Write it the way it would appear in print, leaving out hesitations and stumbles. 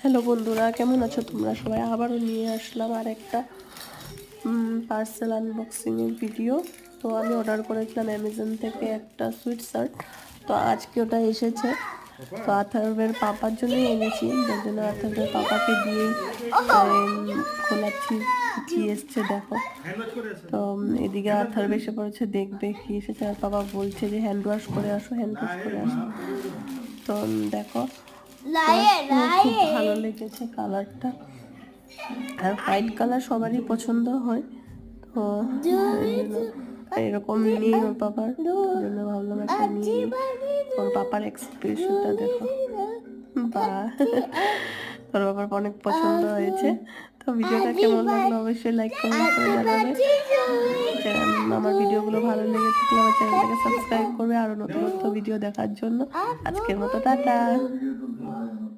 Hello বন্ধুরা, কেমন আছো তোমরা সবাই? আবারও নিয়ে আসলাম আর একটা পার্সেল আনবক্সিংয়ের ভিডিও। তো আমি অর্ডার করেছিলাম অ্যামাজন থেকে একটা সুইট শার্ট। তো আজকে ওটা এসেছে। তো আথার্বের পাপার জন্যই এনেছি, যার জন্য আথার্বের পাপাকে দিয়েই খোলাচ্ছি কি এসছে দেখো। তো এদিকে আথার্ব এসে পড়েছে, দেখবে কি এসেছে, আর পাপা বলছে যে হ্যান্ড ওয়াশ করে আসো, হ্যান্ড ওয়াশ করে আসো। তো দেখো, খুব ভালো লেগেছে কালারটা, আর হোয়াইট কালার সবারই পছন্দ হয়। তো এরকম নেই ওর পাপার, জন্য ভাবলাম একটা নিয়ে ওর পাপার এক্সপ্রেশনটা দেখো। বা ওর বাবার অনেক পছন্দ হয়েছে। তো ভিডিওটা কেমন লাগলো অবশ্যই লাইক কমেন্ট করে জানাবে। আমার ভিডিওগুলো ভালো লেগে থাকলে আমার চ্যানেলটাকে সাবস্ক্রাইব করবে আরো নতুন নতুন ভিডিও দেখার জন্য। আজকের মতো টাটা।